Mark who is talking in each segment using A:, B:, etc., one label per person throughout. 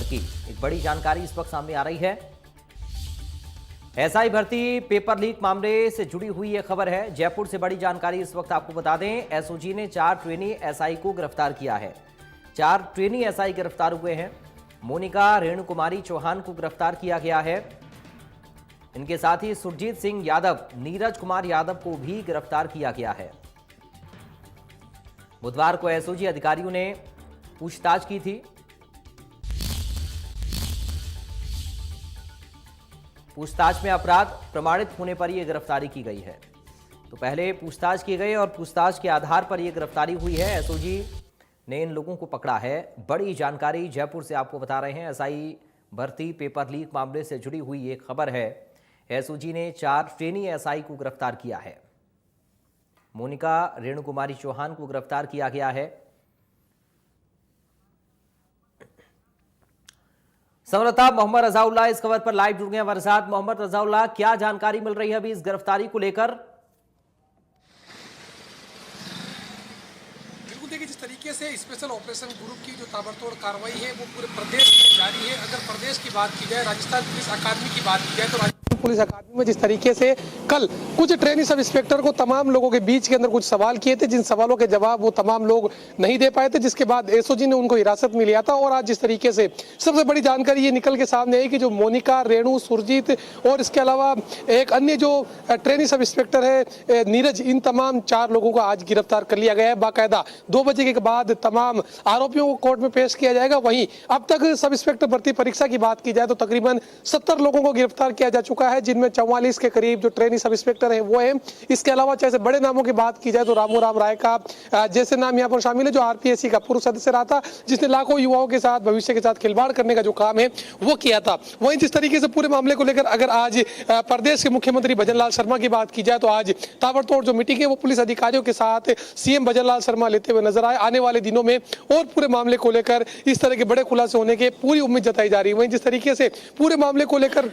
A: की एक बड़ी जानकारी इस वक्त सामने आ रही है। एसआई भर्ती पेपर लीक मामले से जुड़ी हुई यह खबर है। जयपुर से बड़ी जानकारी इस वक्त आपको बता दें, एसओजी ने 4 ट्रेनी एसआई को गिरफ्तार किया है। 4 ट्रेनी एसआई गिरफ्तार हुए हैं। मोनिका रेणु कुमारी चौहान को गिरफ्तार किया गया है। इनके साथ ही सुरजीत सिंह यादव, नीरज कुमार यादव को भी गिरफ्तार किया गया है। बुधवार को एसओजी अधिकारियों ने पूछताछ की थी। पूछताछ में अपराध प्रमाणित होने पर यह गिरफ्तारी की गई है। तो पहले पूछताछ की गई और पूछताछ के आधार पर यह गिरफ्तारी हुई है। एसओजी ने इन लोगों को पकड़ा है। बड़ी जानकारी जयपुर से आपको बता रहे हैं। एसआई भर्ती पेपर लीक मामले से जुड़ी हुई ये खबर है। एसओजी ने 4 ट्रेनी एसआई को गिरफ्तार किया है। मोनिका रेणु कुमारी चौहान को गिरफ्तार किया गया है। संवाददाता मोहम्मद रजाउल्लाह इस खबर पर लाइव जुड़ गए हमारे साथ। मोहम्मद रजाउल्लाह, क्या जानकारी मिल रही है अभी इस गिरफ्तारी को लेकर?
B: बिल्कुल, देखिए जिस तरीके से स्पेशल ऑपरेशन ग्रुप की जो ताबड़तोड़ कार्रवाई है वो पूरे प्रदेश में जारी है। अगर प्रदेश की बात की जाए, राजस्थान पुलिस अकादमी की बात की जाए तो राजस्थान पुलिस अकादमी में जिस तरीके से कल कुछ ट्रेनी सब इंस्पेक्टर को तमाम लोगों के बीच के अंदर कुछ सवाल किए थे, जिन सवालों के जवाब वो तमाम लोग नहीं दे पाए थे, जिसके बाद एसओजी ने उनको हिरासत में लिया था। और आज जिस तरीके से सबसे बड़ी जानकारी ये निकल के सामने आई कि जो मोनिका, रेणु, सुरजीत और इसके अलावा एक अन्य जो ट्रेनी सब इंस्पेक्टर है नीरज, इन तमाम 4 लोगों को आज गिरफ्तार कर लिया गया है। बाकायदा 2 बजे के बाद तमाम आरोपियों को कोर्ट में पेश किया जाएगा। वहीं अब तक सब इंस्पेक्टर भर्ती परीक्षा की बात की जाए तो तकरीबन 70 लोगों को गिरफ्तार किया जा चुका है, जिनमें 44 के करीब जो ट्रेनी सब इंस्पेक्टर हैं वो हैं। इसके अलावा चाहे बड़े नामों की बात की जाए तो रामू राम राय का जैसे नाम यहाँ पर शामिल है, जो आरपीएससी का पूर्व सदस्य रहा था, जिसने लाखों युवाओं के साथ भविष्य के साथ खिलवाड़ करने का जो काम है वो किया था। वहीं जिस तरीके से पूरे मामले को लेकर अगर आज प्रदेश के मुख्यमंत्री भजनलाल शर्मा की बात की जाए तो आज ताबड़तोड़ जो मीटिंग है वो पुलिस अधिकारियों के साथ सीएम भजनलाल शर्मा लेते हुए नजर आए। आने वाले दिनों में और पूरे मामले को लेकर इस तरह के बड़े खुलासे होने की पूरी उम्मीद जताई जा रही है। वहीं जिस तरीके से पूरे मामले को लेकर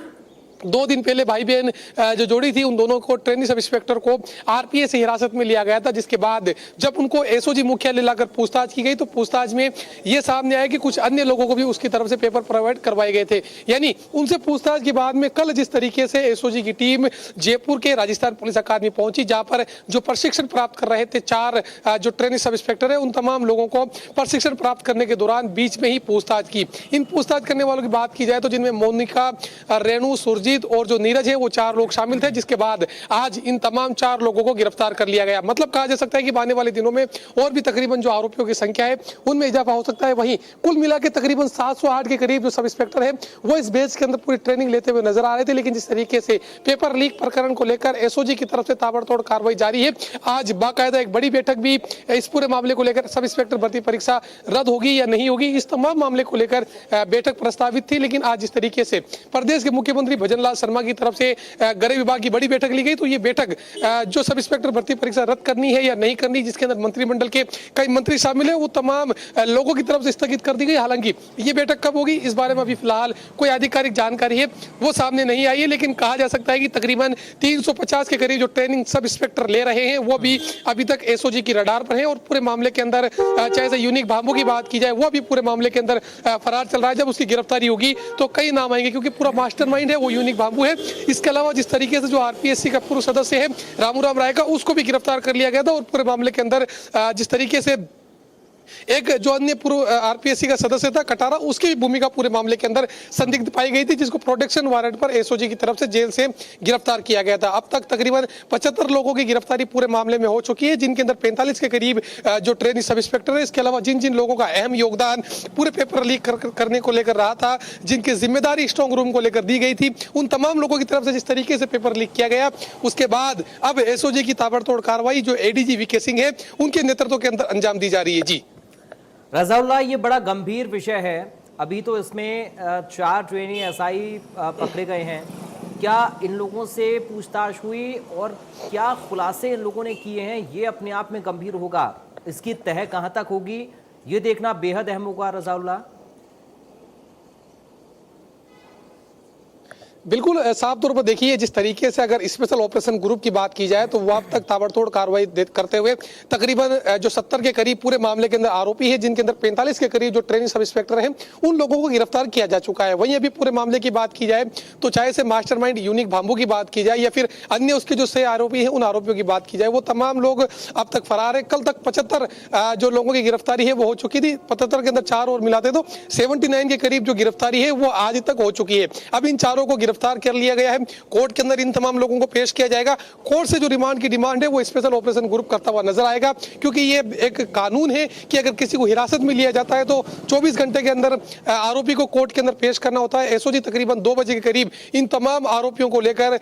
B: 2 दिन पहले भाई बहन जो जोड़ी थी, उन दोनों को ट्रेनी सब इंस्पेक्टर को आरपीएस से हिरासत में लिया गया था, जिसके बाद जब उनको एसओजी मुख्यालय लाकर पूछताछ की गई तो पूछताछ में यह सामने आया कि कुछ अन्य लोगों को भी उसकी तरफ से पेपर प्रोवाइड करवाए गए थे। यानी उनसे पूछताछ के बाद में कल जिस तरीके से एसओजी की टीम जयपुर के राजस्थान पुलिस अकादमी पहुंची, जहां पर जो प्रशिक्षण प्राप्त कर रहे थे 4 जो ट्रेनी सब इंस्पेक्टर है, उन तमाम लोगों को प्रशिक्षण प्राप्त करने के दौरान बीच में ही पूछताछ की। इन पूछताछ करने वालों की बात की जाए तो जिनमें मोनिका, रेणु, सुरजीत और जो नीरज है वो 4 लोग शामिल थे, जिसके बाद आज इन तमाम 4 लोगों को गिरफ्तार कर लिया गया। मतलब कहा जा सकता है कि आने वाले दिनों में और भी तकरीबन जो आरोपियों की संख्या है उनमें इजाफा हो सकता है। वहीं कुल मिला के तकरीबन 708 के करीब जो सब इंस्पेक्टर है वो इस बेस के अंदर पूरी ट्रेनिंग लेते हुए नजर आ रहे थे। लेकिन जिस तरीके से पेपर लीक प्रकरण को लेकर एसओजी की तरफ से ताबड़तोड़ कार्रवाई जारी है, आज बाकायदा एक बड़ी बैठक भी इस पूरे मामले को लेकर सब इंस्पेक्टर भर्ती परीक्षा रद्द होगी या नहीं होगी, इस तमाम मामले को लेकर बैठक प्रस्तावित थी। लेकिन आज जिस तरीके से प्रदेश के मुख्यमंत्री भजनलाल शर्मा की तरफ से गृह विभाग की बड़ी बैठक ली गई, तो ये बैठक जो सब इंस्पेक्टर भर्ती परीक्षा रद्द करनी है या नहीं करनी, जिसके अंदर मंत्रिमंडल के कई मंत्री शामिल है, वो तमाम लोगों की तरफ से स्थगित कर दी गई। हालांकि ये बैठक कब होगी इस बारे में अभी फिलहाल कोई आधिकारिक जानकारी है वो सामने नहीं आई है। लेकिन कहा जा सकता है कि तकरीबन 350 के करीब जो ट्रेनिंग सब इंस्पेक्टर ले रहे हैं वो भी अभी तक एसओजी की रडार पर है। और पूरे मामले के अंदर चाहे से यूनिक बाबू की बात की जाए, वो भी पूरे मामले के अंदर फरार चल रहा है। जब उसकी गिरफ्तारी होगी तो कई नाम आएंगे, क्योंकि पूरा मास्टरमाइंड है वो यूनिक बाबू है। इसके अलावा जिस तरीके से जो आरपीएससी का पूर्व सदस्य है रामू राम राय का, उसको भी गिरफ्तार कर लिया गया था। और पूरे मामले के अंदर जिस तरीके से एक जो अन्य पूर्व आरपीएससी का सदस्य था कटारा, उसकी भी भूमिका पूरे मामले के अंदर संदिग्ध पाई गई थी, जिसको प्रोटेक्शन वारंट पर एसओजी की तरफ से जेल से गिरफ्तार किया गया था। अब तक तकरीबन 75 लोगों की गिरफ्तारी पूरे मामले में हो चुकी है, जिनके अंदर 45 के करीब जो ट्रेनी सब इंस्पेक्टर है। इसके अलावा जिन जिन लोगों का अहम योगदान पूरे पेपर लीक करने को लेकर रहा था, जिनकी जिम्मेदारी स्ट्रॉन्ग रूम को लेकर दी गई थी, उन तमाम लोगों की तरफ से जिस तरीके से पेपर लीक किया गया, उसके बाद अब एसओजी की ताबड़तोड़ कार्रवाई जो एडीजी वीके सिंह है उनके नेतृत्व के अंदर अंजाम दी जा रही है। जी
A: रजाउल्लाह, ये बड़ा गंभीर विषय है। अभी तो इसमें 4 ट्रेनी एसआई पकड़े गए हैं। क्या इन लोगों से पूछताछ हुई और क्या खुलासे इन लोगों ने किए हैं, ये अपने आप में गंभीर होगा। इसकी तह कहां तक होगी ये देखना बेहद अहम होगा। रजाउल्लाह,
B: बिल्कुल साफ तौर पर देखिए, जिस तरीके से अगर स्पेशल ऑपरेशन ग्रुप की बात की जाए तो वो अब तक ताबड़तोड़ कार्रवाई करते हुए तकरीबन जो 70 के करीब पूरे मामले के अंदर आरोपी है, जिनके अंदर 45 के करीब जो ट्रेनिंग सब इंस्पेक्टर हैं उन लोगों को गिरफ्तार किया जा चुका है। वहीं अभी पूरे मामले की बात की जाए तो चाहे से मास्टरमाइंड यूनिक भांबू की बात की जाए या फिर अन्य उसके जो 6 आरोपी हैं उन आरोपियों की बात की जाए, वो तमाम लोग अब तक फरार है। कल तक 75 जो लोगों की गिरफ्तारी है वो हो चुकी थी। 75 के अंदर 4 और मिलाते तो 79 के करीब जो गिरफ्तारी है वो आज तक हो चुकी है। अब इन चारों को गिरफ्तार कर लिया गया है। कोर्ट के अंदर इन तमाम लोगों को पेश किया जाएगा। कोर्ट से जो रिमांड की डिमांड है वो स्पेशल ऑपरेशन ग्रुप करता हुआ नजर आएगा, क्योंकि ये एक कानून है कि अगर किसी को हिरासत में लिया जाता है तो 24 घंटे के अंदर आरोपी को कोर्ट के अंदर पेश करना होता है। एसओजी तकरीबन 2 बजे के करीब इन तमाम आरोपियों को लेकर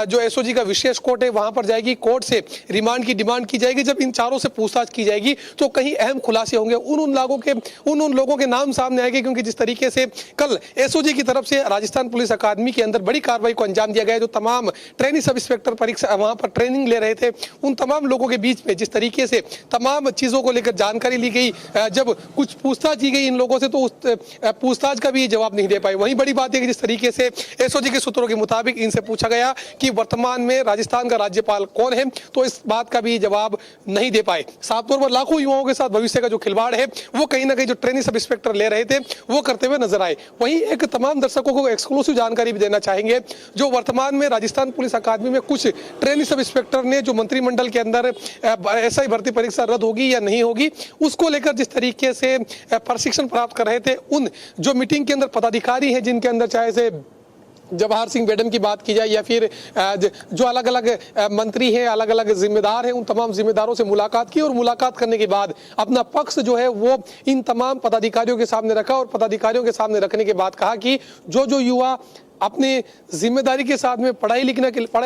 B: जो एसओजी का विशेष कोर्ट है वहां पर जाएगी। कोर्ट से रिमांड की डिमांड की जाएगी। जब इन चारों से पूछताछ की जाएगी तो कहीं अहम खुलासे होंगे, उन लोगों के नाम सामने आएंगे, क्योंकि जिस तरीके से कल एसओजी की तरफ से राजस्थान पुलिस अकादमी के अंदर बड़ी कार्रवाई को अंजाम दिया गया है। जो तमाम ट्रेनिंग सब इंस्पेक्टर परीक्षा वहां पर ट्रेनिंग ले रहे थे उन तमाम लोगों के बीच में जिस तरीके से तमाम चीजों को लेकर जानकारी ली गई, जब कुछ पूछताछ की गई इन लोगों से तो उस पूछताछ का भी जवाब नहीं दे पाए। वहीं बड़ी बात है कि जिस तरीके से एसओजी के सूत्रों के मुताबिक इनसे पूछा गया कि वर्तमान में राजस्थान का राज्यपाल कौन है, तो इस बात का भी जवाब नहीं दे पाए। साफ तौर पर लाखों युवाओं के साथ भविष्य का जो खिलवाड़ है वो कहीं ना कहीं जो ट्रेनिंग सब इंस्पेक्टर ले रहे थे वो करते हुए नजर आए। वहीं एक तमाम दर्शकों को एक्सक्लूसिव जानकारी भी देना चाहेंगे। जो वर्तमान में राजस्थान पुलिस अकादमी में कुछ ट्रेनिंग सब इंस्पेक्टर ने जो मंत्रिमंडल के अंदर ऐसा ही भर्ती परीक्षा रद्द होगी या नहीं होगी उसको लेकर जिस तरीके से प्रशिक्षण प्राप्त कर रहे थे, उन जो मीटिंग के अंदर पदाधिकारी हैं जिनके अंदर चाहे से जवाहर सिंह मैडम की बात की जाए या फिर जो अलग अलग मंत्री हैं, अलग अलग जिम्मेदार हैं, उन तमाम जिम्मेदारों से मुलाकात की और मुलाकात करने के बाद अपना पक्ष जो है वो इन तमाम पदाधिकारियों के सामने रखा और पदाधिकारियों के सामने रखने के बाद कहा कि जो युवा अपनी जिम्मेदारी के साथ में पढ़ाई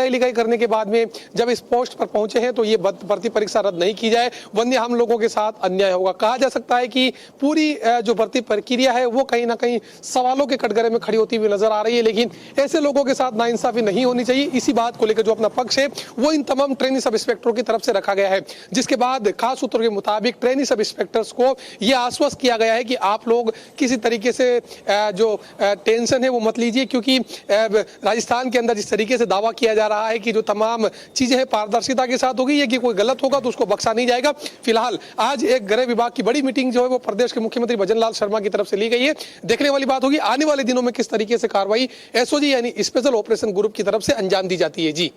B: लिखाई करने के बाद में जब इस पोस्ट पर पहुंचे हैं तो ये भर्ती परीक्षा रद्द नहीं की जाए, वरना हम लोगों के साथ अन्याय होगा। कहा जा सकता है कि पूरी जो भर्ती प्रक्रिया है वो कहीं ना कहीं सवालों के कटघरे में खड़ी होती हुई नजर आ रही है, लेकिन ऐसे लोगों के साथ नाइंसाफी नहीं होनी चाहिए। इसी बात को लेकर जो अपना पक्ष है वो इन तमाम ट्रेनिंग सब इंस्पेक्टरों की तरफ से रखा गया है, जिसके बाद खास सूत्रों के मुताबिक ट्रेनिंग सब इंस्पेक्टर्स को यह आश्वस्त किया गया है कि आप लोग किसी तरीके से जो टेंशन है वो मत लीजिए, क्योंकि राजस्थान के अंदर जिस तरीके से दावा किया जा रहा है कि जो तमाम चीजें हैं पारदर्शिता के साथ होगी, ये कि कोई गलत होगा तो उसको बख्शा नहीं जाएगा। फिलहाल आज एक गृह विभाग की बड़ी मीटिंग जो है वो प्रदेश के मुख्यमंत्री भजन लाल शर्मा की तरफ से ली गई है। देखने वाली बात होगी आने वाले दिनों में किस तरीके से कार्रवाई एसओजी यानी स्पेशल ऑपरेशन ग्रुप की तरफ से अंजाम दी जाती है। जी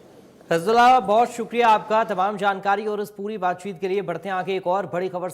A: फैजुल्लाह, बहुत शुक्रिया आपका तमाम जानकारी और इस पूरी बातचीत के लिए। बढ़ते हैं आगे एक और बड़ी खबर।